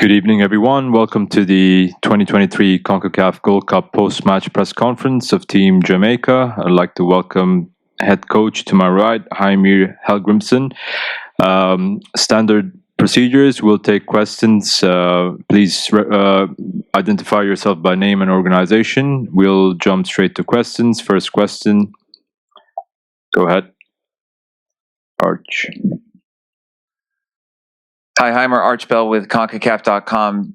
Good evening, everyone. Welcome to the 2023 CONCACAF Gold Cup post-match press conference of Team Jamaica. I'd like to welcome head coach to my right, Heimier Halgrimsson. Standard procedures, we'll take questions. Please identify yourself by name and organization. We'll jump straight to questions. First question. Go ahead. Arch. Hi, Heimier, Arch Bell with CONCACAF.com.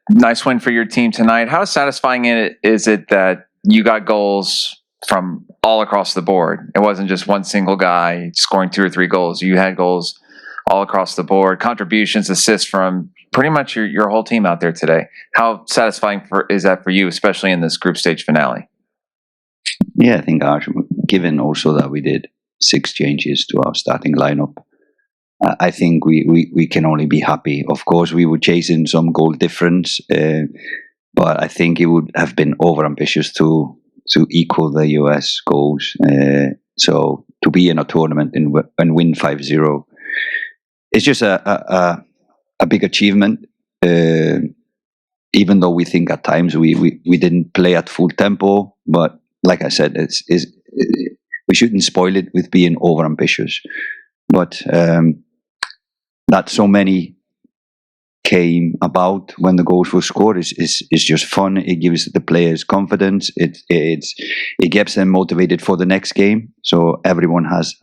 Nice win for your team tonight. How satisfying is it that you got goals from all across the board? It wasn't just one single guy scoring 2 or 3 goals. You had goals all across the board, contributions, assists from pretty much your whole team out there today. How satisfying is that for you, especially in this group stage finale? Yeah, I think, Arch, given also that we did 6 changes to our starting lineup, I think we can only be happy. Of course, we were chasing some goal difference, but I think it would have been overambitious to equal the US goals. So to be in a tournament and win 5-0, it's just a big achievement. Even though we think at times we didn't play at full tempo, but like I said, we shouldn't spoil it with being overambitious. But that so many came about when the goals were scored is just fun. It gives the players confidence. It gets them motivated for the next game. So everyone has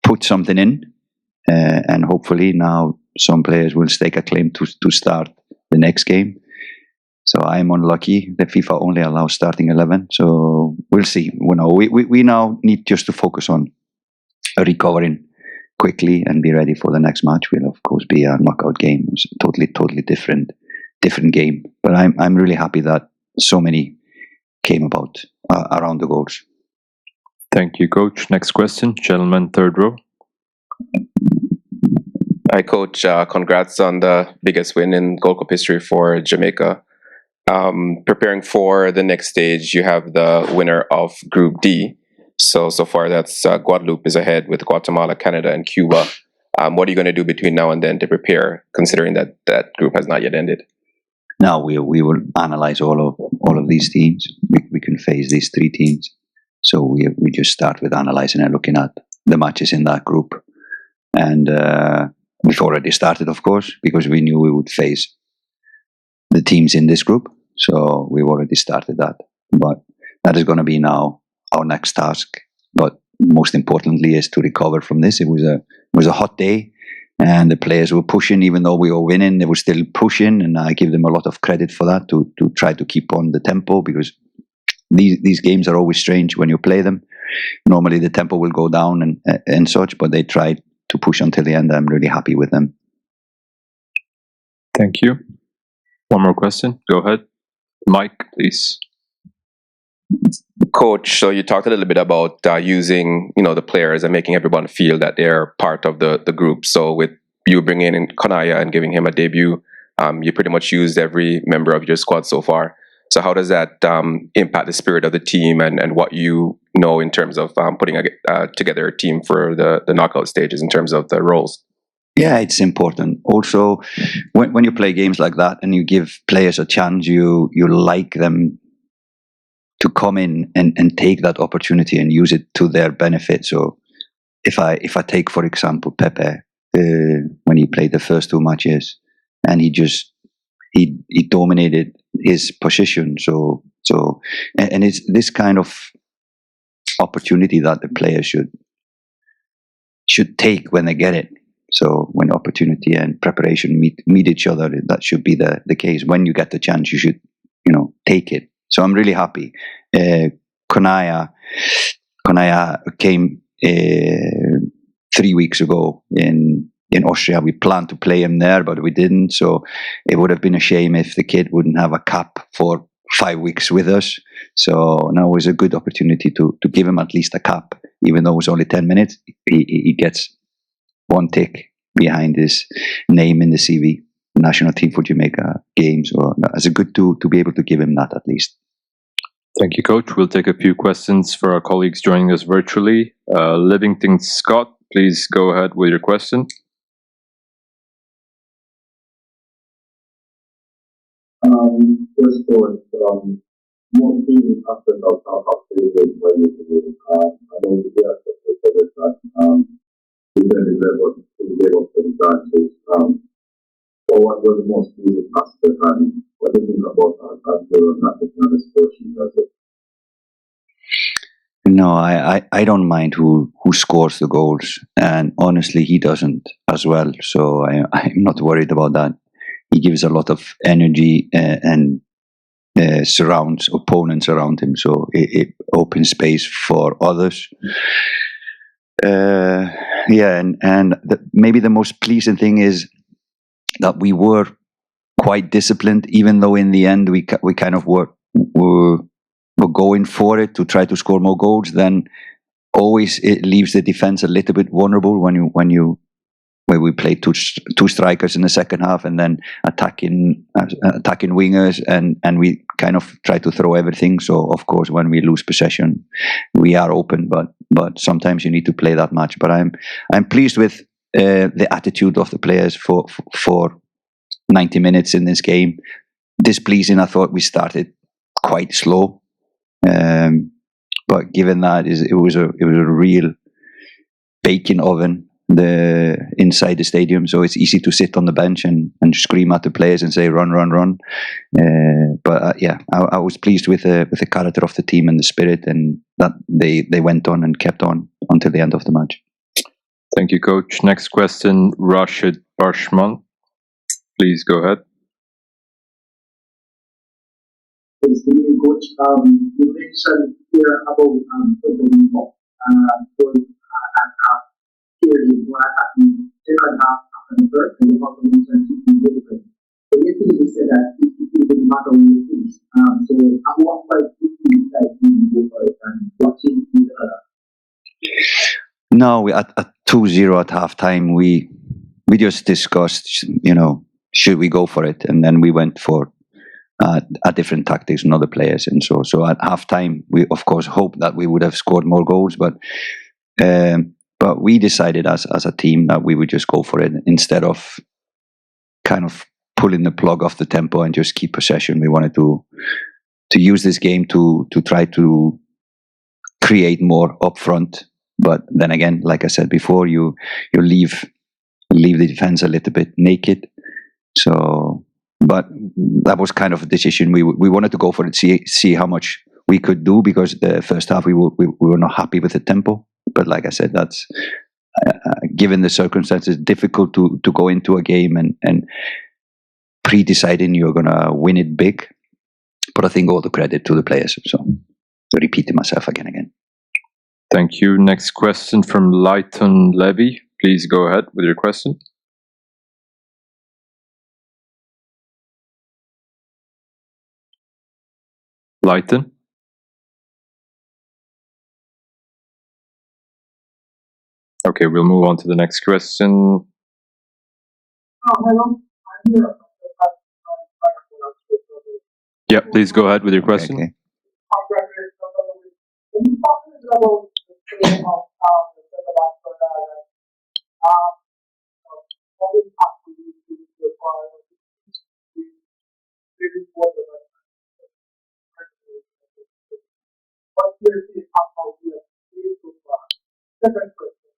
put something in, and hopefully now some players will stake a claim to start the next game. So I'm unlucky that FIFA only allows starting 11. So we'll see. We now need just to focus on recovering quickly and be ready for the next match. Will of course be a knockout game. It's a totally different game. But I'm really happy that so many came about around the goals. Thank you, Coach. Next question, gentleman, third row. Hi, Coach. Congrats on the biggest win in Gold Cup history for Jamaica. Preparing for the next stage, you have the winner of Group D. So far, that's Guadeloupe is ahead with Guatemala, Canada, and Cuba. What are you going to do between now and then to prepare, considering that group has not yet ended? Now we will analyze all of these teams. We can face these 3 teams. So we just start with analyzing and looking at the matches in that group. And we've already started, of course, because we knew we would face the teams in this group. So we've already started that. But that is going to be now our next task. But most importantly is to recover from this. It was a hot day, and the players were pushing. Even though we were winning, they were still pushing, and I give them a lot of credit for that, to try to keep on the tempo, because these games are always strange when you play them. Normally the tempo will go down and such, but they tried to push until the end. I'm really happy with them. Thank you. One more question. Go ahead. Mike, please. Coach, so you talked a little bit about using the players and making everyone feel that they're part of the group. So with you bringing in Konaya and giving him a debut, you pretty much used every member of your squad so far. So how does that impact the spirit of the team and what you know in terms of putting together a team for the knockout stages in terms of the roles? Yeah, it's important. Also, when you play games like that and you give players a chance, you like them to come in and take that opportunity and use it to their benefit. So if I take, for example, Pepe, when he played the first 2 matches, and he dominated his position. So it's this kind of opportunity that the players should take when they get it. So when opportunity and preparation meet each other, that should be the case. When you get the chance, you should take it. So I'm really happy. Konaya came 3 weeks ago in Austria. We planned to play him there, but we didn't. So it would have been a shame if the kid wouldn't have a cap for 5 weeks with us. So now is a good opportunity to give him at least a cap, even though it was only 10 minutes. He gets 1 tick behind his name in the CV. National team for Jamaica games, or as a good to be able to give him that at least. Thank you, Coach. We'll take a few questions for our colleagues joining us virtually. Livington Scott, please go ahead with your question. First thought, more feeling after the game by yesterday. I know the players that we really level for the branches. Or what was the most pleasing aspect and what do you think about that situation does it? No, I don't mind who scores the goals, and honestly, he doesn't as well. So I'm not worried about that. He gives a lot of energy and surrounds opponents around him, so it opens space for others. Maybe the most pleasing thing is that we were quite disciplined, even though in the end we kind of were going for it to try to score more goals. Then always it leaves the defense a little bit vulnerable when we play two strikers in the second half and then attacking wingers, and we kind of try to throw everything. So of course when we lose possession we are open, but sometimes you need to play that match. But I'm pleased with the attitude of the players for 90 minutes in this game. Displeasing, I thought we started quite slow, but given that it was a real baking oven inside the stadium, so it's easy to sit on the bench and scream at the players and say run. I was pleased with the character of the team and the spirit, and that they went on and kept on until the end of the match. Thank you, Coach. Next question, Rashid Barshman. Please go ahead. Yes, Coach. You mentioned here about football clearly what happened second half after the first, and you also mentioned keeping different. So yesterday you said that it didn't matter when you finish. So at what point did you decide to go for it and watching the other? No, we at 2-0 at halftime. We just discussed, should we go for it, and then we went for a different tactics and other players, and so at halftime we of course hoped that we would have scored more goals, but we decided as a team that we would just go for it instead of kind of pulling the plug off the tempo and just keep possession. We wanted to use this game to try to create more up front. But then again, like I said before, you leave the defense a little bit naked. So, but that was kind of a decision. We wanted to go for it, see how much we could do, because the first half we were not happy with the tempo. But like I said, that's given the circumstances, difficult to go into a game and pre-deciding you're gonna win it big. But I think all the credit to the players. So repeating myself again. Thank you. Next question from Leighton Levy. Please go ahead with your question. Leighton? Okay, we'll move on to the next question. Hello. I'm here. Yeah, please go ahead with your question. Okay. Second question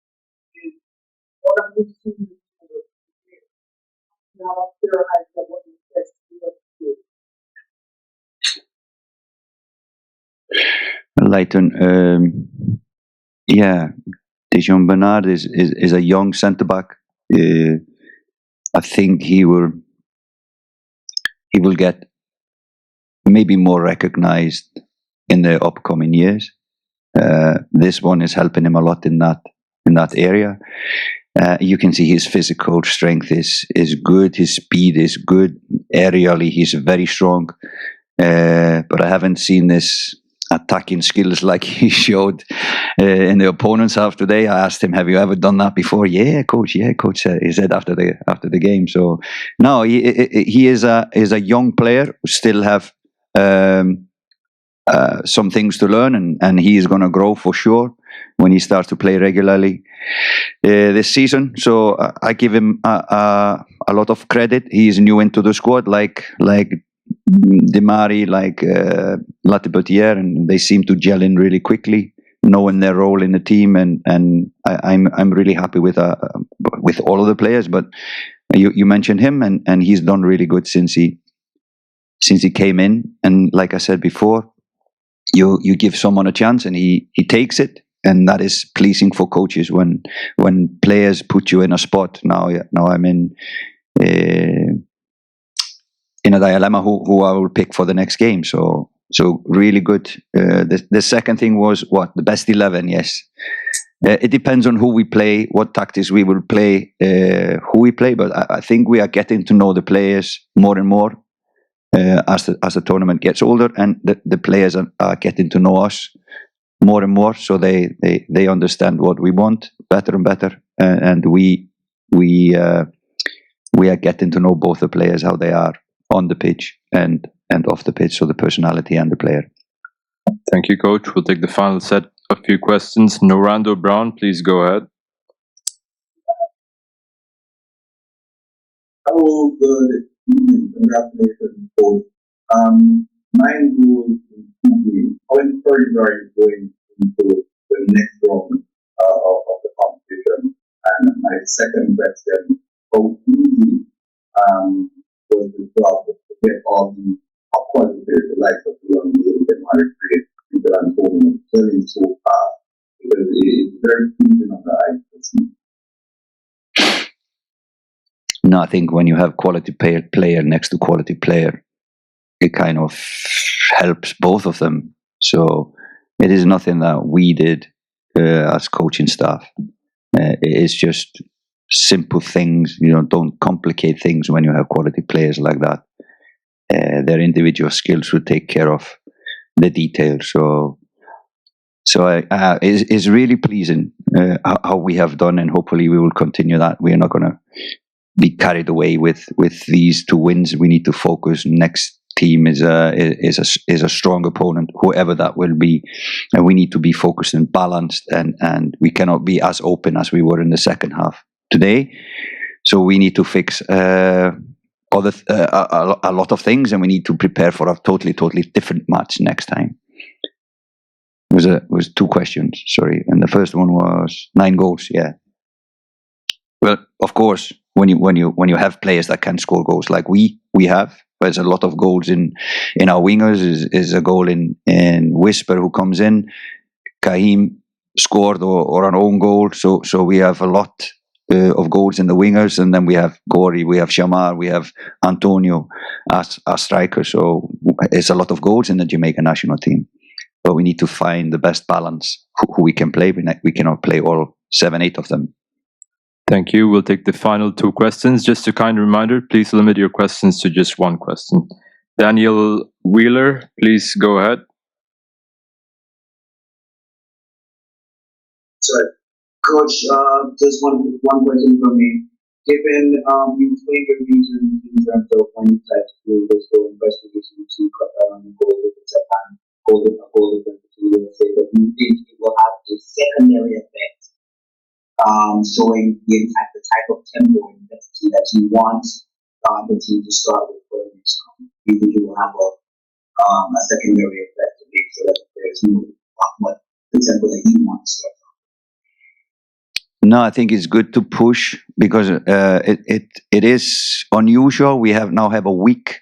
is, what have you seen in the game? Now, after I said what you said, Leighton, Dejan Bernard is a young centre back. I think he will get maybe more recognised in the upcoming years. This one is helping him a lot in that area. You can see his physical strength is good. His speed is good. Aerially, he's very strong. But I haven't seen this attacking skills like he showed in the opponent's half today. I asked him, "Have you ever done that before?" Yeah, coach. He said after the game. So no, he is a young player who still have some things to learn, and he is going to grow for sure when he starts to play regularly this season. So I give him a lot of credit. He is new into the squad, like Demari, like Latibotier, and they seem to gel in really quickly, knowing their role in the team, and I'm really happy with all of the players. But you mentioned him, and he's done really good since he came in. And like I said before, you give someone a chance and he takes it, and that is pleasing for coaches when players put you in a spot. Now I'm in a dilemma who I will pick for the next game. So really good. The second thing was the best 11. Yes, it depends on who we play, what tactics we will play, who we play. But I think we are getting to know the players more and more as the tournament gets older, and the players are getting to know us more and more. So they understand what we want better and better, and we are getting to know both the players, how they are on the pitch and off the pitch, so the personality and the player. Thank you, Coach. We'll take the final set of few questions. Norando Brown, please go ahead. Hello, good evening. Congratulations, Coach. 9 goals in 2 games. How encouraged are you going into the next round of the competition? And my second question, how easy was the job to get all the quality players, the likes of Leon David and Mario Creed, Peter Antonio, selling so fast? Because it's very pleasing on the eye to see. No, I think when you have quality player next to quality player, it kind of helps both of them. So it is nothing that we did as coaching staff. It's just simple things. Don't complicate things when you have quality players like that. Their individual skills will take care of the details. So it's really pleasing how we have done, and hopefully we will continue that. We are not going to be carried away with these 2 wins. We need to focus. Next team is a strong opponent, whoever that will be, and we need to be focused and balanced, and we cannot be as open as we were in the second half today. So we need to fix a lot of things, and we need to prepare for a totally different match next time. It was 2 questions, sorry, and the first one was 9 goals. Yeah. Well, of course, when you have players that can score goals like we have, there's a lot of goals in our wingers. Is a goal in Whisper who comes in. Kahim scored or an own goal. So we have a lot of goals in the wingers, and then we have Gori, we have Shamar, we have Antonio as strikers. So it's a lot of goals in the Jamaican national team. But we need to find the best balance who we can play. We cannot play all 7-8 of them. Thank you. We'll take the final 2 questions. Just a kind reminder, please limit your questions to just 1 question. Daniel Wheeler, please go ahead. Sorry. Coach, just one question from me. Given you explained your reasons in terms of when you tried to do this whole investigation to goal difference between USA, but you think it will have a secondary effect, showing the type of tempo and intensity that you want the team to start with for the next round? Do you think it will have a secondary effect to make sure that the players know what the tempo that you want to start from? No, I think it's good to push because it is unusual. We now have a week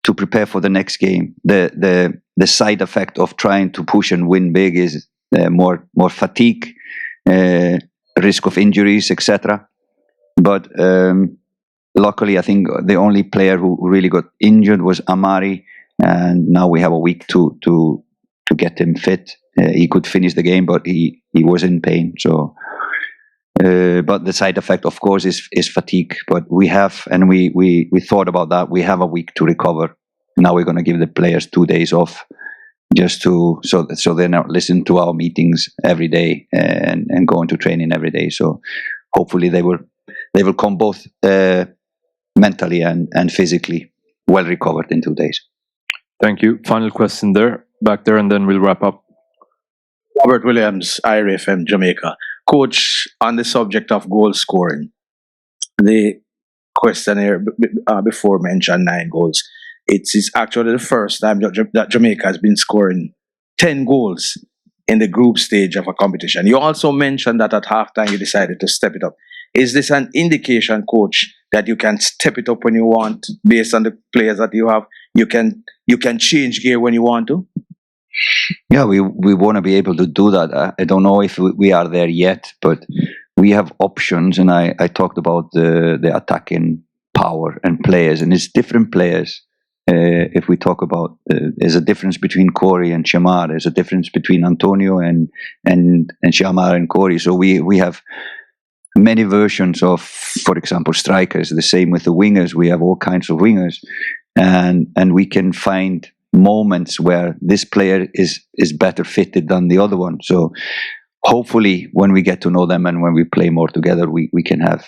to prepare for the next game. The side effect of trying to push and win big is more fatigue, risk of injuries, etc. But luckily, I think the only player who really got injured was Amari, and now we have a week to get him fit. He could finish the game, but he was in pain. So. But the side effect, of course, is fatigue. But we have, and we thought about that. We have a week to recover. Now we're going to give the players 2 days off, just so they're not listening to our meetings every day and going to training every day. So hopefully they will come both mentally and physically well recovered in 2 days. Thank you. Final question back there, and then we'll wrap up. Robert Williams, IRFM Jamaica. Coach, on the subject of goal scoring, the questionnaire before mentioned 9 goals. it is actually the first time that Jamaica has been scoring 10 goals in the group stage of a competition. You also mentioned that at halftime you decided to step it up. Is this an indication, coach, that you can step it up when you want based on the players that you have? You can change gear when you want to? Yeah, we want to be able to do that. I don't know if we are there yet, but we have options, and I talked about the attacking power and players, and it's different players. If we talk about, there's a difference between Corey and Shamar. There's a difference between Antonio and Shamar and Corey. So we have many versions of, for example, strikers. The same with the wingers. We have all kinds of wingers, and we can find moments where this player is better fitted than the other one. So hopefully, when we get to know them and when we play more together, we can have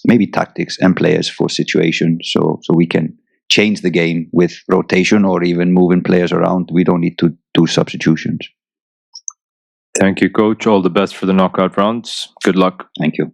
maybe tactics and players for situations. So we can change the game with rotation or even moving players around. We don't need to do substitutions. Thank you, coach. All the best for the knockout rounds. Good luck. Thank you.